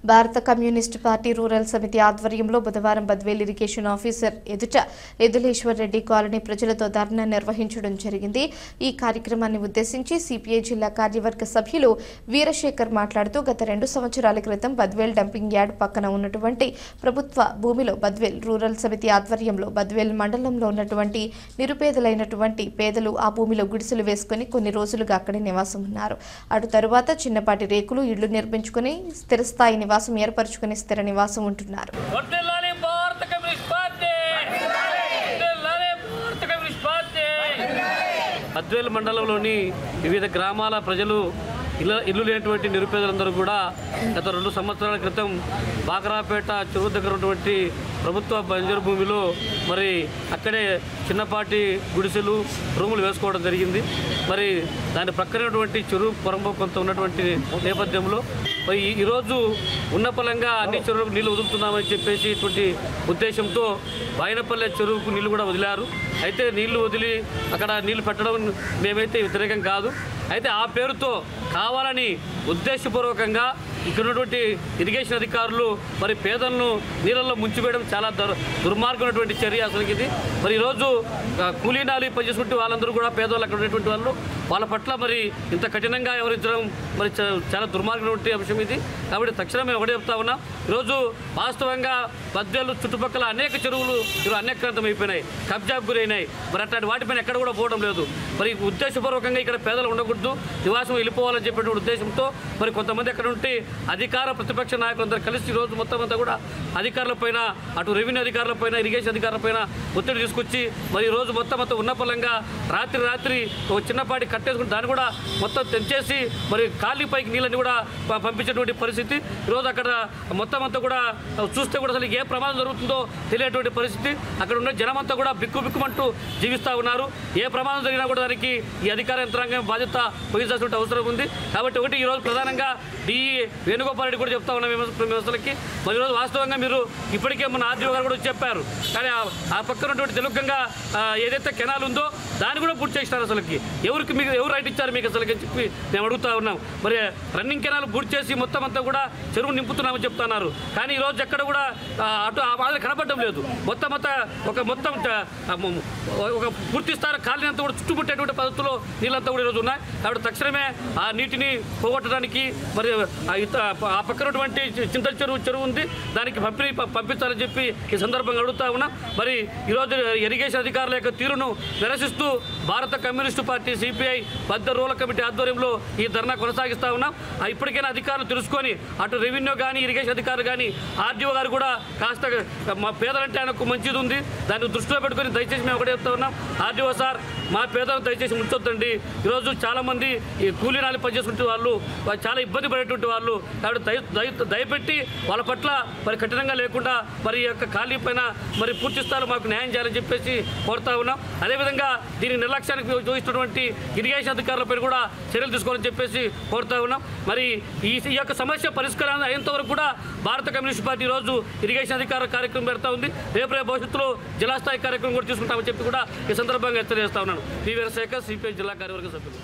భారత communist party rural సమితి ఆధ్వర్యంలో బుధవారం బద్వేల్ ఇరిగేషన్ ఆఫీసర్ ఎదుట ఎదులేశ్వర్ రెడ్డి కాలనీ ప్రజలతో ధర్నా నిర్వహించడం జరిగింది। ఈ కార్యక్రమాన్ని ఉద్దేశించి సిపిఐ జిల్లా కార్యవర్గ సభ్యులు వీరశేఖర్ మాట్లాడుతూ గత 2 సంవత్సరాల క్రితం బద్వేల్ డంపింగ్ యార్డ్ పక్కన ఉన్నటువంటి ప్రభుత్వ భూమిలో బద్వేల్ రూరల్ సమితి ఆధ్వర్యంలో బద్వేల్ మండలంలో ఉన్నటువంటి నిరుపేదలైనటువంటి పేదలు ఆ భూమిలో గుడిసెలు వేసుకుని కొన్ని రోజులుగా అక్కడే నివాసం ఉన్నారు। అటు తరువాత చిన్నపాటి రేకులు ఇళ్లు నిర్మించుకుని స్థిరస్థాయి నివాసం ఏర్పరచుకుని స్థిర నివాసం ఉంటున్నారు। బద్వేల్ మండలంలోని వివిధ గ్రామాల ప్రజలు ఇల్లు లేనటువంటి నిరుపేదలందరూ కూడా గత 2 సంవత్సరాల క్రితం బాకరాపేట చెరువు దగ్గర ఉన్నటువంటి ప్రభుత్వ బంజరు భూమిలో మరి అక్కడే చిన్నపాటి గుడిసెలు రూములు వేసుకోవడం జరిగింది। మరి దాని ప్రక్కనటువంటి చెరువు పొరంబ కొంత ఉన్నటువంటి నేపథ్యంలో మరి ఈరోజు ఉన్న పలంగా అన్ని చెరువులకు నీళ్లు వదులుతున్నామని చెప్పేసి ఇటువంటి ఉద్దేశంతో బాయినపల్లె చెరువుకు నీళ్లు కూడా వదిలారు। అయితే నీళ్లు వదిలి అక్కడ నీళ్లు పెట్టడం మేమైతే వ్యతిరేకం కాదు। అయితే ఆ పేరుతో కావాలని ఉద్దేశపూర్వకంగా ఇక్కడ ఉన్నటువంటి ఇరిగేషన్ అధికారులు మరి పేదలను నీళ్ళల్లో ముంచివేయడం చాలా దుర్మార్గమైనటువంటి చర్య అసలు ఇది। మరి ఈరోజు కూలీనాలు పనిచేసుకుంటే వాళ్ళందరూ కూడా పేదవాళ్ళు అక్కడ ఉన్నటువంటి వాళ్ళు వాళ్ళ పట్ల మరి ఇంత కఠినంగా వ్యవహరించడం మరి చాలా దుర్మార్గమైనటువంటి అంశం ఇది। కాబట్టి తక్షణమే ఒకటే చెప్తా ఉన్నాం, ఈరోజు వాస్తవంగా బద్వేలు చుట్టుపక్కల అనేక చెరువులు ఈరోజు అన్యక్రాంతం అయిపోయినాయి, కబ్జాకు గురైనాయి। మరి అట్లాంటి వాటిపైన ఎక్కడ కూడా పోవడం లేదు। మరి ఉద్దేశపూర్వకంగా ఇక్కడ పేదలు ఉండకూడదు, నివాసం వెళ్ళిపోవాలని చెప్పేటువంటి ఉద్దేశంతో మరి కొంతమంది అక్కడ ఉంటే అధికార ప్రతిపక్ష నాయకులందరూ కలిసి ఈరోజు మొత్తం అంతా కూడా అధికారులపైన అటు రెవెన్యూ అధికారులపైన ఇరిగేషన్ అధికారులపైన ఒత్తిడి తీసుకొచ్చి మరి ఈరోజు మొత్తం అంతా ఉన్న పలంగా రాత్రి ఒక చిన్నపాటి కట్టేసుకుని దాన్ని కూడా మొత్తం తెంచేసి మరి ఖాళీపైకి నీళ్ళని కూడా పంపించేటువంటి పరిస్థితి ఈరోజు అక్కడ మొత్తం అంతా కూడా చూస్తే కూడా అసలు ఏ ప్రమాదం జరుగుతుందో తెలియటువంటి పరిస్థితి। అక్కడ ఉన్న జనం అంతా కూడా బిక్కుమంటూ జీవిస్తూ ఉన్నారు। ఏ ప్రమాదం జరిగినా కూడా దానికి ఈ అధికార యంత్రాంగం బాధ్యత వహించాల్సిన అవసరం ఉంది। కాబట్టి ఒకటి ఈరోజు ప్రధానంగా డిఈ వేణుగోపాల్ రెడ్డి కూడా చెప్తా ఉన్నాం వ్యవస్థలకి మరి ఈరోజు వాస్తవంగా మీరు ఇప్పటికే మన ఆర్డీఓ గారు కూడా చెప్పారు, కానీ ఆ పక్కన ఉన్నటువంటి తెలుగుగా ఏదైతే కెనాల్ ఉందో దాన్ని కూడా పూర్తి చేస్తారు। అసలుకి ఎవరు రైట్ ఇచ్చారు మీకు అసలుకి అని చెప్పి మేము అడుగుతా ఉన్నాం। మరి రన్నింగ్ కెనాల్ పూర్తి చేసి మొత్తం అంతా కూడా చెరువు నింపుతున్నామని చెప్తున్నారు, కానీ ఈరోజు ఎక్కడ కూడా అటు ఆ బాధలు కనపడడం లేదు। మొత్తం ఒక పూర్తి స్థాయి కాలినంతా కూడా చుట్టుముట్టేటువంటి పద్ధతిలో నీళ్ళంతా కూడా ఈరోజు ఉన్నాయి। కాబట్టి తక్షణమే ఆ నీటిని పోగొట్టడానికి మరి ఆ పక్కనటువంటి చింతల చెరువు ఉంది, దానికి పంపించాలని చెప్పి ఈ సందర్భంగా అడుగుతా ఉన్నాం। మరి ఈరోజు ఇరిగేషన్ అధికారుల యొక్క తీరును నిరసిస్తూ భారత communist party CPI Badvel rural committee ఆధ్వర్యంలో ఈ ధర్నా కొనసాగిస్తూ ఉన్నాం। ఇప్పటికైనా అధికారులు తెలుసుకొని అటు రెవెన్యూ కానీ ఇరిగేషన్ అధికారులు కానీ ఆర్డీఓ గారు కూడా కాస్త మా పేదలంటే ఆయనకు మంచిది ఉంది, దాన్ని దృష్టిలో పెట్టుకొని దయచేసి మేము ఒకటే చెప్తా ఉన్నాం, ఆర్డీఓ సార్ మా పేదలను దయచేసి ముంచొద్దండి। ఈరోజు చాలామంది ఈ కూలీనాలు పనిచేసుకుంటే వాళ్ళు చాలా ఇబ్బంది పడేటువంటి వాళ్ళు, కాబట్టి దయపెట్టి వాళ్ళ పట్ల మరి కఠినంగా లేకుండా మరి యొక్క ఖాళీ పైన మరి పూర్తి స్థాయిలో మాకు న్యాయం చేయాలని చెప్పేసి కోరుతా ఉన్నాం। అదేవిధంగా దీని నిర్లక్ష్యానికి చూపిస్తున్నటువంటి ఇరిగేషన్ అధికారులపై కూడా చర్యలు తీసుకోవాలని చెప్పేసి కోరుతా ఉన్నాం। మరి ఈ యొక్క సమస్య పరిష్కారం అయ్యేంత వరకు కూడా భారత కమ్యూనిస్ట్ పార్టీ రోజు ఇరిగేషన్ అధికారుల కార్యక్రమం పెడతా ఉంది। రేపు భవిష్యత్తులో జిల్లా స్థాయి కార్యక్రమం కూడా తీసుకుంటామని చెప్పి కూడా ఈ సందర్భంగా హెచ్చరిస్తా ఉన్నాను। వీరశేఖర్ సిపిఐ జిల్లా కార్యవర్గ సభ్యులు।